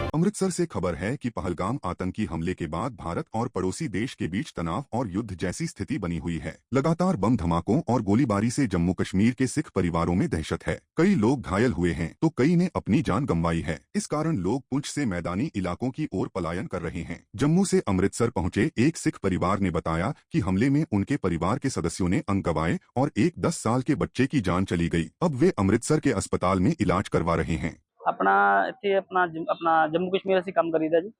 अमृतसर से खबर है कि पहलगाम आतंकी हमले के बाद भारत और पड़ोसी देश के बीच तनाव और युद्ध जैसी स्थिति बनी हुई है। लगातार बम धमाकों और गोलीबारी से जम्मू कश्मीर के सिख परिवारों में दहशत है। कई लोग घायल हुए हैं तो कई ने अपनी जान गंवाई है। इस कारण लोग पुंछ से मैदानी इलाकों की ओर पलायन कर रहे हैं। जम्मू से अमृतसर पहुंचे एक सिख परिवार ने बताया कि हमले में उनके परिवार के सदस्यों ने अंग गंवाए और एक 10 साल के बच्चे की जान चली गई। अब वे अमृतसर के अस्पताल में इलाज करवा रहे हैं। अपना ਇੱਥੇ ਆਪਣਾ ਜੰਮੂ ਕਸ਼ਮੀਰ ਅਸੀਂ ਕੰਮ ਕਰੀਦਾ ਜੀ।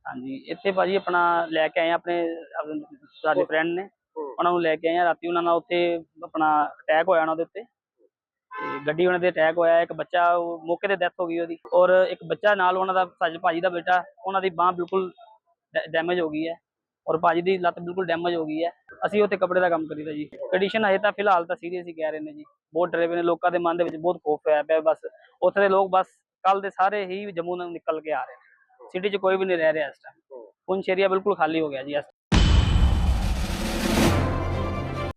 ਹਾਂਜੀ ਇੱਥੇ ਭਾਜੀ ਆਪਣਾ ਲੈ ਕੇ ਆਏ ਆਪਣੇ ਸਾਡੇ ਫਰੈਂਡ ਨੇ, ਉਹਨਾਂ ਨੂੰ ਲੈ ਕੇ ਆਏ ਆ। ਰਾਤੀ ਉਹਨਾਂ ਨਾਲ ਉੱਥੇ ਆਪਣਾ ਅਟੈਕ ਹੋਇਆ ਉਹਨਾਂ ਦੇ ਉੱਤੇ, ਤੇ ਗੱਡੀ ਉਹਨਾਂ ਦੇ ਅਟੈਕ ਹੋਇਆ। ਇੱਕ ਬੱਚਾ ਮੌਕੇ ਤੇ ਡੈਥ ਹੋ ਗਈ ਉਹਦੀ, ਔਰ ਇੱਕ ਬੱਚਾ ਨਾਲ ਉਹਨਾਂ ਦਾ ਸਾਡੇ ਭਾਜੀ ਦਾ ਬੇਟਾ, ਉਹਨਾਂ ਦੀ ਬਾਂਹ ਬਿਲਕੁਲ ਡੈਮੇਜ ਹੋ ਗਈ ਹੈ, ਔਰ ਭਾਜੀ ਦੀ ਲੱਤ ਬਿਲਕੁਲ ਡੈਮੇਜ ਹੋ ਗਈ ਹੈ। ਅਸੀਂ ਉੱਥੇ ਕੱਪੜੇ ਦਾ ਕੰਮ ਕਰੀਦਾ ਜੀ। ਕੰਡੀਸ਼ਨ ਹਜੇ ਤਾਂ ਫਿਲਹਾਲ ਤਾਂ ਸੀਰੀਅਸ ਹੀ ਕਹਿ ਰਹੇ ਨੇ ਜੀ। ਬਹੁਤ ਡਰੇ ਪਏ ਨੇ, ਲੋਕਾਂ ਦੇ ਮਨ ਦੇ ਵਿੱਚ ਬਹੁਤ ਖੌਫ ਹੋਇਆ ਪਿਆ। ਬਸ ਉੱਥੇ ਦੇ ਲੋਕ ਬਸ ਕੱਲ ਦੇ ਸਾਰੇ ਹੀ ਜੰਮੂ ਨੂੰ ਨਿਕਲ ਕੇ ਆ ਰਹੇ ਨੇ। ਸਿਟੀ 'ਚ ਕੋਈ ਵੀ ਨਹੀਂ ਰਹਿ ਰਿਹਾ ਇਸ ਟਾइम। पुंछ एरिया बिल्कुल खाली हो गया जी।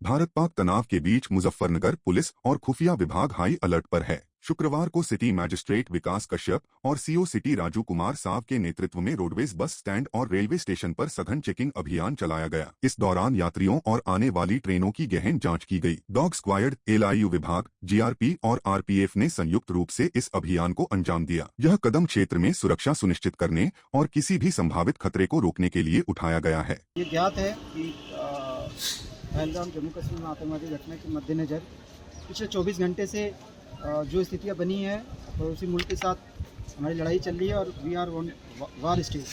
भारत पाक तनाव के बीच मुजफ्फरनगर पुलिस और खुफिया विभाग हाई अलर्ट पर है। शुक्रवार को सिटी मैजिस्ट्रेट विकास कश्यप और सीओ सिटी राजू कुमार साव के नेतृत्व में रोडवेज बस स्टैंड और रेलवे स्टेशन पर सघन चेकिंग अभियान चलाया गया। इस दौरान यात्रियों और आने वाली ट्रेनों की गहन जांच की गई। डॉग स्क्वायड, एलआईयू विभाग, जीआरपी और आरपीएफ ने संयुक्त रूप से इस अभियान को अंजाम दिया। यह कदम क्षेत्र में सुरक्षा सुनिश्चित करने और किसी भी संभावित खतरे को रोकने के लिए उठाया गया है। ये ज्ञात है कि पहलगाम जम्मू कश्मीर में आतंकवादी घटना के मद्देनज़र पिछले 24 घंटे से जो स्थितियाँ बनी है, पड़ोसी मुल्क के साथ हमारी लड़ाई चल रही है और we are on war stage.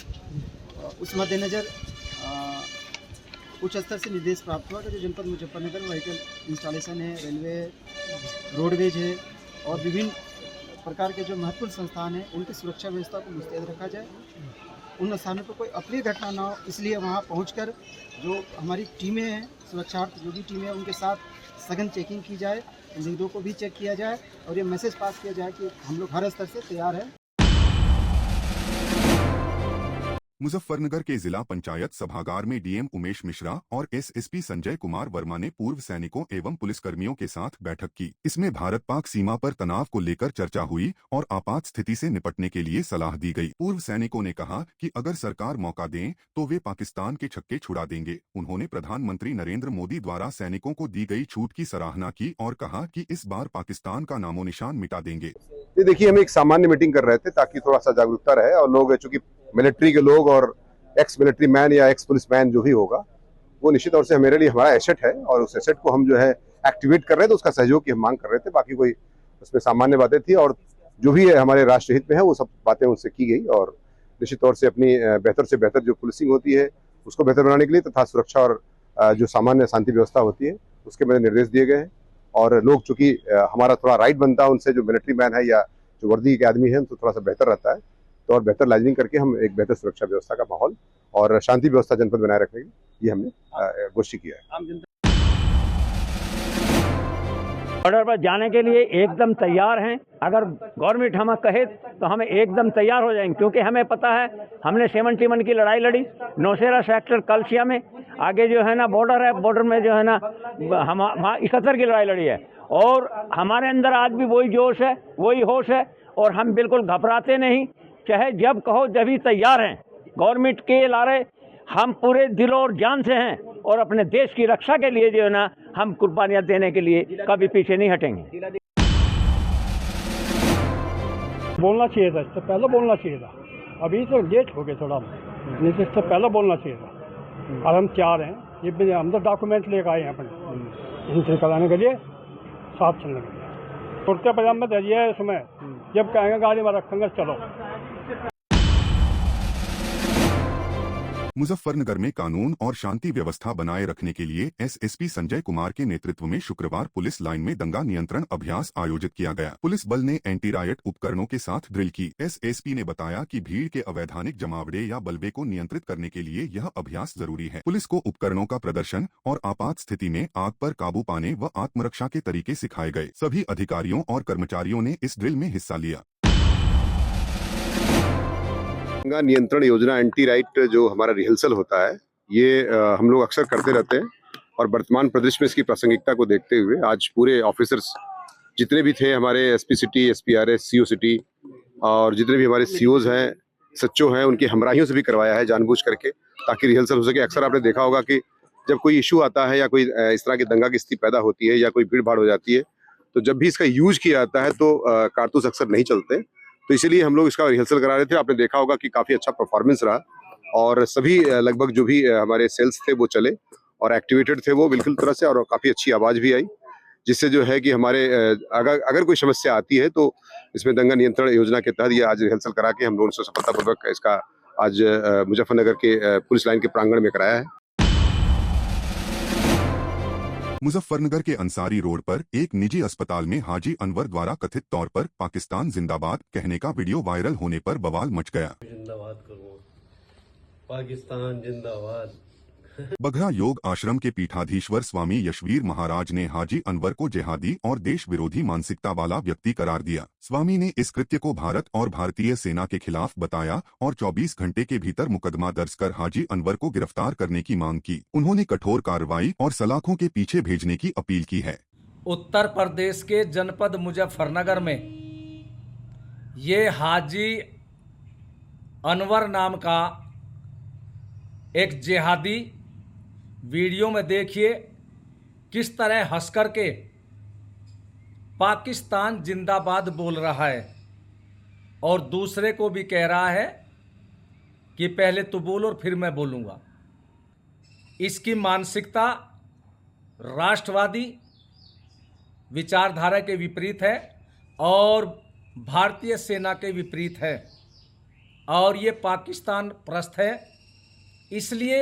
उस मद्देनज़र उच्च स्तर से निर्देश प्राप्त हुआ कि जो जनपद मुजफ्फरनगर में व्हीकल इंस्टॉलेशन है, रेलवे, रोडवेज है और विभिन्न प्रकार के जो महत्वपूर्ण संस्थान हैं, उनकी सुरक्षा व्यवस्था को मुस्तैद रखा जाए। उन स्थानों पर कोई अप्रिय घटना ना हो, इसलिए वहाँ पहुंचकर जो हमारी टीमें हैं, सुरक्षार्थ जो भी टीमें हैं, उनके साथ सघन चेकिंग की जाए, लीडरों को भी चेक किया जाए और ये मैसेज पास किया जाए कि हम लोग हर स्तर से तैयार हैं। मुजफ्फरनगर के जिला पंचायत सभागार में डीएम उमेश मिश्रा और एसएसपी संजय कुमार वर्मा ने पूर्व सैनिकों एवं पुलिसकर्मियों के साथ बैठक की। इसमें भारत पाक सीमा पर तनाव को लेकर चर्चा हुई और आपात स्थिति से निपटने के लिए सलाह दी गई। पूर्व सैनिकों ने कहा कि अगर सरकार मौका दें तो वे पाकिस्तान के छक्के छुड़ा देंगे। उन्होंने प्रधानमंत्री नरेंद्र मोदी द्वारा सैनिकों को दी गई छूट की सराहना की और कहा कि इस बार पाकिस्तान का नामो निशान मिटा देंगे। देखिए, हम एक सामान्य मीटिंग कर रहे थे ताकि थोड़ा सा जागरूकता रहे और लोग, चूंकि मिलिट्री के लोग और एक्स मिलिट्री मैन या एक्स पुलिस मैन जो भी होगा, वो निश्चित तौर से मेरे लिए हमारा एसेट है और उस एसेट को हम जो है एक्टिवेट कर रहे थे, तो उसका सहयोग की हम मांग कर रहे थे। बाकी कोई उसमें सामान्य बातें थी और जो भी हमारे राष्ट्र हित में है वो सब बातें उनसे की गई और निश्चित तौर से अपनी बेहतर से बेहतर जो पुलिसिंग होती है उसको बेहतर बनाने के लिए तथा सुरक्षा और जो सामान्य शांति व्यवस्था होती है उसके मेरे निर्देश दिए गए हैं। और लोग, चूंकि हमारा थोड़ा राइट बनता है उनसे, जो मिलिट्री मैन है या जो वर्दी के आदमी है, तो थोड़ा सा बेहतर रहता है, तो और बेहतर लाइजनिंग करके हम एक बेहतर सुरक्षा व्यवस्था का माहौल और शांति व्यवस्था जनपद बनाए रखने की ये हमने गोष्ठी किया है। बॉर्डर पर जाने के लिए एकदम तैयार हैं। अगर गवर्नमेंट हमें कहे तो हमें एकदम तैयार हो जाएंगे, क्योंकि हमें पता है हमने 71 की लड़ाई लड़ी नौशेरा सेक्टर कलसिया में। आगे जो है ना बॉर्डर है, बॉर्डर में जो है ना हम 71 की लड़ाई लड़ी है और हमारे अंदर आज भी वही जोश है, वही होश है और हम बिल्कुल घबराते नहीं। चाहे जब कहो जब ही तैयार हैं। गवर्नमेंट के लारे हम पूरे दिल और जान से हैं और अपने देश की रक्षा के लिए जो है ना हम कुर्बानियां देने के लिए कभी पीछे नहीं हटेंगे। बोलना चाहिए था, इससे पहले बोलना चाहिए था। अभी तो लेट हो गए थोड़ा, नहीं तो इससे पहले बोलना चाहिए था। और हम तैयार हैं, ये हम तो डॉक्यूमेंट लेकर आए हैं अपने इनसे कराने के लिए, साथ चलने के लिए। कुर्ते पजामे दरिए है इसमें, जब कहेंगे गाड़ी में रखेंगे चलो। मुजफ्फरनगर में कानून और शांति व्यवस्था बनाए रखने के लिए एसएसपी संजय कुमार के नेतृत्व में शुक्रवार पुलिस लाइन में दंगा नियंत्रण अभ्यास आयोजित किया गया। पुलिस बल ने एंटी रायट उपकरणों के साथ ड्रिल की। एसएसपी ने बताया कि भीड़ के अवैधानिक जमावड़े या बलवे को नियंत्रित करने के लिए यह अभ्यास जरूरी है। पुलिस को उपकरणों का प्रदर्शन और आपात स्थिति में आग पर काबू पाने व आत्मरक्षा के तरीके सिखाए गए। सभी अधिकारियों और कर्मचारियों ने इस ड्रिल में हिस्सा लिया। दंगा नियंत्रण योजना एंटी राइट जो हमारा रिहर्सल होता है, ये हम लोग अक्सर करते रहते हैं और वर्तमान प्रदेश में इसकी प्रासंगिकता को देखते हुए आज पूरे ऑफिसर्स जितने भी थे, हमारे एसपी सिटी, एसपीआरएस, सीओ सिटी और जितने भी हमारे सीओज हैं, सच्चो हैं उनकी हमराहियों से भी करवाया है जानबूझ करके, ताकि रिहर्सल हो सके। अक्सर आपने देखा होगा कि जब कोई इशू आता है या कोई इस तरह की दंगा की स्थिति पैदा होती है या कोई भीड़ भाड़ हो जाती है, तो जब भी इसका यूज किया जाता है तो कारतूस अक्सर नहीं चलते। तो इसीलिए हम लोग इसका रिहर्सल करा रहे थे। आपने देखा होगा कि काफी अच्छा परफॉर्मेंस रहा और सभी लगभग जो भी हमारे सेल्स थे वो चले और एक्टिवेटेड थे वो बिल्कुल तरह से, और काफी अच्छी आवाज भी आई, जिससे जो है कि हमारे अगर कोई समस्या आती है तो इसमें दंगा नियंत्रण योजना के तहत ये आज रिहर्सल करा के हम लोगों ने सफलतापूर्वक इसका आज मुजफ्फरनगर के पुलिस लाइन के प्रांगण में कराया है। मुजफ्फरनगर के अंसारी रोड पर एक निजी अस्पताल में हाजी अनवर द्वारा कथित तौर पर पाकिस्तान जिंदाबाद कहने का वीडियो वायरल होने पर बवाल मच गया। जिंदाबाद करो, पाकिस्तान जिंदाबाद। बघरा योग आश्रम के पीठाधीश्वर स्वामी यशवीर महाराज ने हाजी अनवर को जिहादी और देश विरोधी मानसिकता वाला व्यक्ति करार दिया। स्वामी ने इस कृत्य को भारत और भारतीय सेना के खिलाफ बताया और 24 घंटे के भीतर मुकदमा दर्ज कर हाजी अनवर को गिरफ्तार करने की मांग की। उन्होंने कठोर कार्रवाई और सलाखों के पीछे भेजने की अपील की है। उत्तर प्रदेश के जनपद मुजफ्फरनगर में ये हाजी अनवर नाम का एक जिहादी, वीडियो में देखिए किस तरह हंस कर के पाकिस्तान जिंदाबाद बोल रहा है और दूसरे को भी कह रहा है कि पहले तू बोल और फिर मैं बोलूँगा। इसकी मानसिकता राष्ट्रवादी विचारधारा के विपरीत है और भारतीय सेना के विपरीत है और ये पाकिस्तान प्रस्त है। इसलिए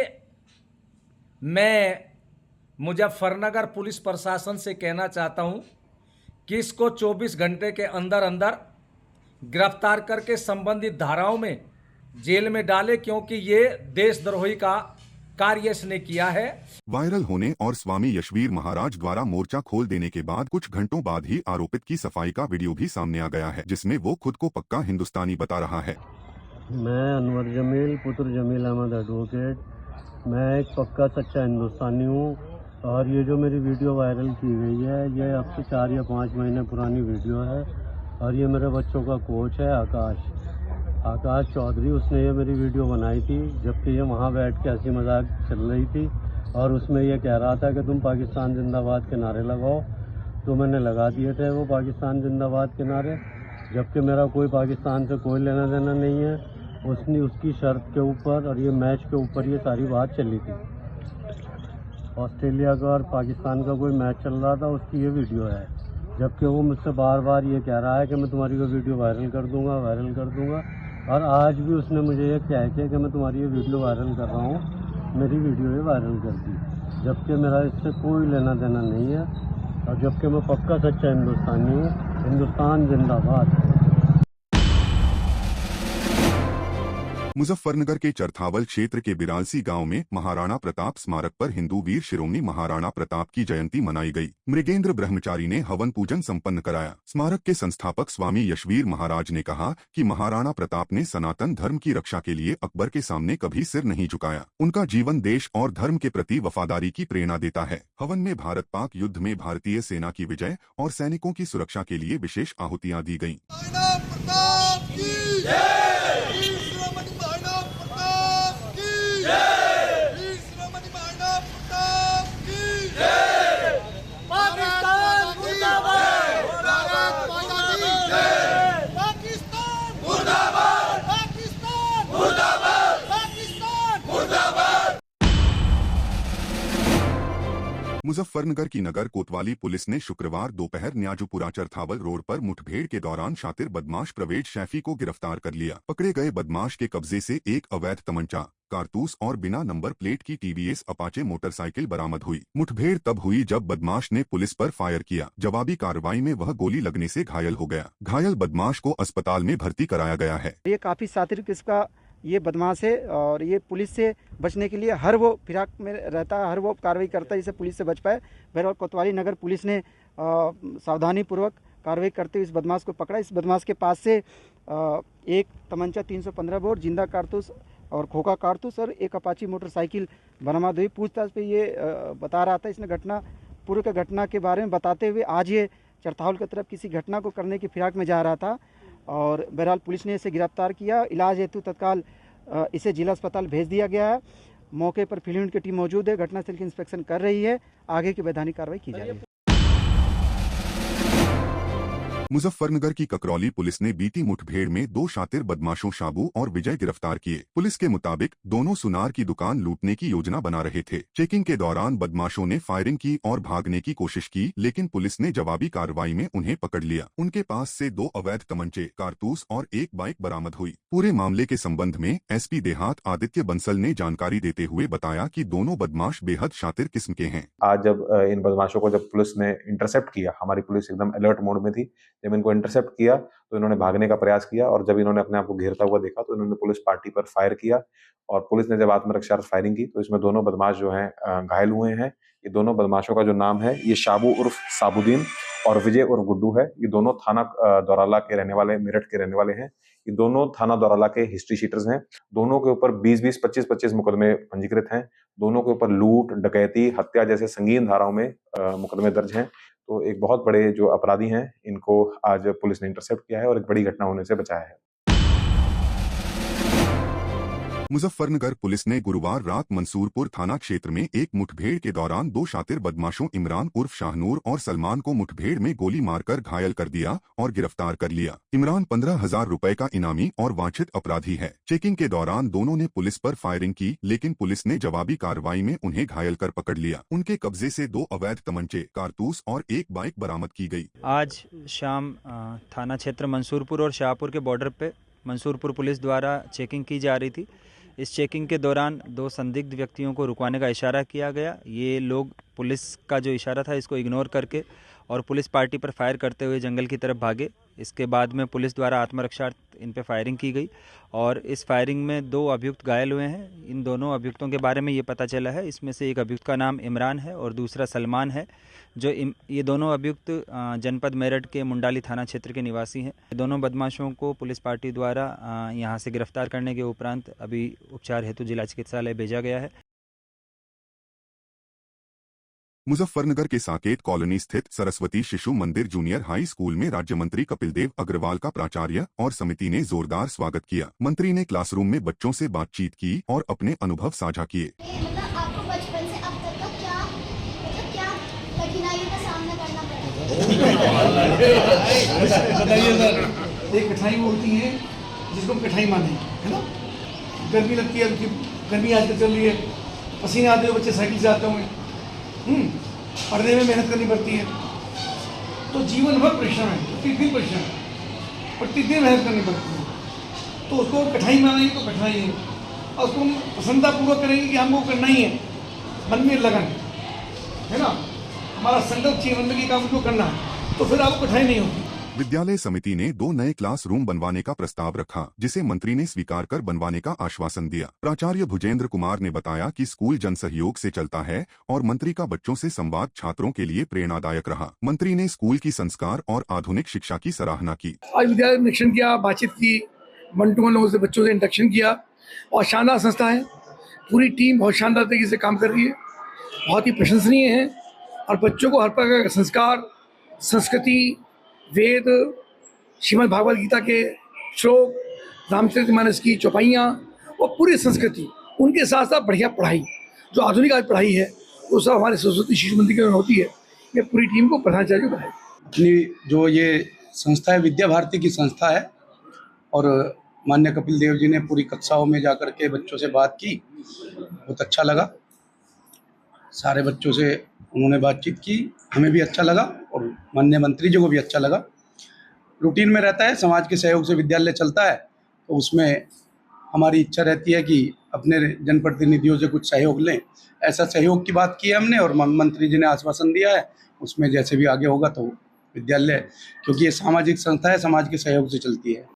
मैं मुजफ्फरनगर पुलिस प्रशासन से कहना चाहता हूं कि इसको 24 घंटे के अंदर अंदर गिरफ्तार करके संबंधित धाराओं में जेल में डाले, क्योंकि ये देशद्रोही का कार्य इसने किया है। वायरल होने और स्वामी यशवीर महाराज द्वारा मोर्चा खोल देने के बाद कुछ घंटों बाद ही आरोपित की सफाई का वीडियो भी सामने आ गया है, जिसमें वो खुद को पक्का हिंदुस्तानी बता रहा है। मैं अनवर जमील पुत्र जमील अहमद एडवोकेट, मैं एक पक्का सच्चा हिंदुस्तानी हूँ और ये जो मेरी वीडियो वायरल की गई है ये अब से 4 या 5 महीने पुरानी वीडियो है और ये मेरे बच्चों का कोच है आकाश चौधरी। उसने ये मेरी वीडियो बनाई थी जबकि ये वहाँ बैठ के हंसी मजाक चल रही थी और उसमें ये कह रहा था कि तुम पाकिस्तान जिंदाबाद के नारे लगाओ, तो मैंने लगा दिए थे वो पाकिस्तान जिंदाबाद के नारे, जबकि मेरा कोई पाकिस्तान से कोई लेना देना नहीं है। उसकी शर्त के ऊपर और ये मैच के ऊपर ये सारी बात चली थी। ऑस्ट्रेलिया का और पाकिस्तान का कोई मैच चल रहा था, उसकी ये वीडियो है, जबकि वो मुझसे बार बार ये कह रहा है कि मैं तुम्हारी वो वीडियो वायरल कर दूंगा और आज भी उसने मुझे ये कह के कि मैं तुम्हारी ये वीडियो वायरल कर रहा हूँ, मेरी वीडियो ये वायरल कर दी, जबकि मेरा इससे कोई लेना देना नहीं है और जबकि मैं पक्का सच्चा हिंदुस्तानी हूँ। हिंदुस्तान जिंदाबाद। मुजफ्फरनगर के चरथावल क्षेत्र के बिरालसी गांव में महाराणा प्रताप स्मारक पर हिंदू वीर शिरोमणि महाराणा प्रताप की जयंती मनाई गई। मृगेंद्र ब्रह्मचारी ने हवन पूजन संपन्न कराया। स्मारक के संस्थापक स्वामी यशवीर महाराज ने कहा कि महाराणा प्रताप ने सनातन धर्म की रक्षा के लिए अकबर के सामने कभी सिर नहीं झुकाया। उनका जीवन देश और धर्म के प्रति वफादारी की प्रेरणा देता है। हवन में भारत पाक युद्ध में भारतीय सेना की विजय और सैनिकों की सुरक्षा के लिए विशेष आहुतियां दी गयी। मुजफ्फरनगर की नगर कोतवाली पुलिस ने शुक्रवार दोपहर न्याजुपुरा चरथावल रोड पर मुठभेड़ के दौरान शातिर बदमाश प्रवेश शैफी को गिरफ्तार कर लिया। पकड़े गए बदमाश के कब्जे से एक अवैध तमंचा, कारतूस और बिना नंबर प्लेट की टीवीएस अपाचे मोटरसाइकिल बरामद हुई। मुठभेड़ तब हुई जब बदमाश ने पुलिस पर फायर किया। जवाबी कार्रवाई में वह गोली लगने से घायल हो गया। घायल बदमाश को अस्पताल में भर्ती कराया गया है। ये काफ़ी शातिर किस्म का ये बदमाश है और ये पुलिस से बचने के लिए हर वो फिराक में रहता है, हर वो कार्रवाई करता है जिससे पुलिस से बच पाए। बहरहाल कोतवाली नगर पुलिस ने सावधानीपूर्वक कार्रवाई करते हुए इस बदमाश को पकड़ा। इस बदमाश के पास से एक तमंचा 315 बोर, जिंदा कारतूस और खोखा कारतूस और एक अपाची मोटरसाइकिल बरामद हुई। पूछताछ पे ये बता रहा था, इसने पूर्व के घटना के बारे में बताते हुए आज ये चरथावल की तरफ किसी घटना को करने की फिराक में जा रहा था और बहरहाल पुलिस ने इसे गिरफ्तार किया। इलाज हेतु तत्काल इसे जिला अस्पताल भेज दिया गया है। मौके पर फील्ड की टीम मौजूद है, घटनास्थल की इंस्पेक्शन कर रही है, आगे की वैधानिक कार्रवाई की जा रही है। मुजफ्फरनगर की ककरौली पुलिस ने बीती मुठभेड़ में 2 शातिर बदमाशों शाबू और विजय गिरफ्तार किए। पुलिस के मुताबिक दोनों सुनार की दुकान लूटने की योजना बना रहे थे। चेकिंग के दौरान बदमाशों ने फायरिंग की और भागने की कोशिश की, लेकिन पुलिस ने जवाबी कार्रवाई में उन्हें पकड़ लिया। उनके पास से 2 अवैध तमंचे, कारतूस और 1 बाइक बरामद हुई। पूरे मामले के संबंध में एसपी देहात आदित्य बंसल ने जानकारी देते हुए बताया कि दोनों बदमाश बेहद शातिर किस्म के हैं। आज जब इन बदमाशों को जब पुलिस ने इंटरसेप्ट किया, हमारी पुलिस एकदम अलर्ट मोड में थी। जब इनको इंटरसेप्ट किया तो इन्होंने भागने का प्रयास किया और जब इन्होंने अपने आप को घेरता हुआ देखा तो इन्होंने पुलिस पार्टी पर फायर किया और पुलिस ने जब आत्मरक्षा फायरिंग की तो इसमें दोनों बदमाश जो हैं घायल हुए हैं। ये दोनों बदमाशों का जो नाम है ये शाबू उर्फ साबुद्दीन और विजय उर्फ गुड्डू है। ये दोनों थाना दौराला के रहने वाले, मेरठ के रहने वाले हैं। ये दोनों थाना दौराला के हिस्ट्री शीटर्स हैं। दोनों के ऊपर 20-20, 25-25 मुकदमे पंजीकृत हैं। दोनों के ऊपर लूट, डकैती, हत्या जैसे संगीन धाराओं में मुकदमे दर्ज हैं। तो एक बहुत बड़े जो अपराधी हैं इनको आज पुलिस ने इंटरसेप्ट किया है और एक बड़ी घटना होने से बचाया है। मुजफ्फरनगर पुलिस ने गुरुवार रात मंसूरपुर थाना क्षेत्र में एक मुठभेड़ के दौरान 2 शातिर बदमाशों इमरान उर्फ शाहनूर और सलमान को मुठभेड़ में गोली मारकर घायल कर दिया और गिरफ्तार कर लिया। इमरान 15,000 रुपए का इनामी और वांछित अपराधी है। चेकिंग के दौरान दोनों ने पुलिस पर फायरिंग की, लेकिन पुलिस ने जवाबी कार्रवाई में उन्हें घायल कर पकड़ लिया। उनके कब्जे से 2 अवैध तमंचे, कारतूस और 1 बाइक बरामद की गई। आज शाम थाना क्षेत्र मंसूरपुर और शाहपुर के बॉर्डर पे मंसूरपुर पुलिस द्वारा चेकिंग की जा रही थी। इस चेकिंग के दौरान 2 संदिग्ध व्यक्तियों को रुकवाने का इशारा किया गया। ये लोग पुलिस का जो इशारा था इसको इग्नोर करके और पुलिस पार्टी पर फायर करते हुए जंगल की तरफ भागे। इसके बाद में पुलिस द्वारा आत्मरक्षार्थ इन पे फायरिंग की गई और इस फायरिंग में 2 अभियुक्त घायल हुए हैं। इन दोनों अभियुक्तों के बारे में ये पता चला है, इसमें से एक अभियुक्त का नाम इमरान है और दूसरा सलमान है। ये दोनों अभियुक्त जनपद मेरठ के मुंडाली थाना क्षेत्र के निवासी हैं। दोनों बदमाशों को पुलिस पार्टी द्वारा यहाँ से गिरफ्तार करने के उपरांत अभी उपचार हेतु जिला चिकित्सालय भेजा गया है। मुजफ्फरनगर के साकेत कॉलोनी स्थित सरस्वती शिशु मंदिर जूनियर हाई स्कूल में राज्य मंत्री कपिल देव अग्रवाल का प्राचार्य और समिति ने जोरदार स्वागत किया। मंत्री ने क्लासरूम में बच्चों से बातचीत की और अपने अनुभव साझा किए। आपको बचपन से अब तक का क्या कठिनाइयों का सामना करना पड़ा? बताइए सर। एक कठिनाई वो होती है जिसको हम कठिनाई मानेंगे, है ना। गर्मी लगती है, गर्मी आजकल चल रही है, पसीने आते हुए बच्चे साइकिल से आते होंगे, पढ़ने में मेहनत करनी पड़ती है। तो जीवन भर परिश्रम है, प्रतिदिन परिश्रम है, प्रतिदिन मेहनत करनी पड़ती है। तो उसको कठिनाई मानेंगे तो कठिनाई है और उसको हम प्रसन्नतापूर्वक करेंगे कि हमको करना ही है, मन में लगन है ना, हमारा संकल्प चाहिए मन में कि काम को करना है, तो फिर आपको कठिनाई नहीं होती। विद्यालय समिति ने 2 नए क्लासरूम बनवाने का प्रस्ताव रखा, जिसे मंत्री ने स्वीकार कर बनवाने का आश्वासन दिया। प्राचार्य भुजेंद्र कुमार ने बताया कि स्कूल जन सहयोग से चलता है और मंत्री का बच्चों से संवाद छात्रों के लिए प्रेरणादायक रहा। मंत्री ने स्कूल की संस्कार और आधुनिक शिक्षा की सराहना की। आज विद्यालय में निरीक्षण किया, बातचीत की, 1-to-1 लोगों से बच्चों से इंटरेक्शन किया और शानदार संस्था है। पूरी टीम बहुत शानदार तरीके से काम कर रही है, बहुत ही प्रशंसनीय है और बच्चों को हर प्रकार का संस्कार, संस्कृति, वेद, श्रीमद् भागवत गीता के श्लोक, रामचरितमानस की चौपाइयाँ और पूरी संस्कृति, उनके साथ साथ बढ़िया पढ़ाई, जो आधुनिक आज पढ़ाई है वो सब हमारे सरस्वती शिशु मंदिर के होती है। ये पूरी टीम को प्रधानाचार्य बनाए। अपनी जो ये संस्था है विद्या भारती की संस्था है और माननीय कपिल देव जी ने पूरी कक्षाओं में जाकर के बच्चों से बात की, बहुत अच्छा लगा। सारे बच्चों से उन्होंने बातचीत की, हमें भी अच्छा लगा और माननीय मंत्री जी को भी अच्छा लगा। रूटीन में रहता है, समाज के सहयोग से विद्यालय चलता है, तो उसमें हमारी इच्छा रहती है कि अपने जनप्रतिनिधियों से कुछ सहयोग लें। ऐसा सहयोग की बात की है हमने और मंत्री जी ने आश्वासन दिया है, उसमें जैसे भी आगे होगा तो विद्यालय, क्योंकि ये सामाजिक संस्था है, समाज के सहयोग से चलती है।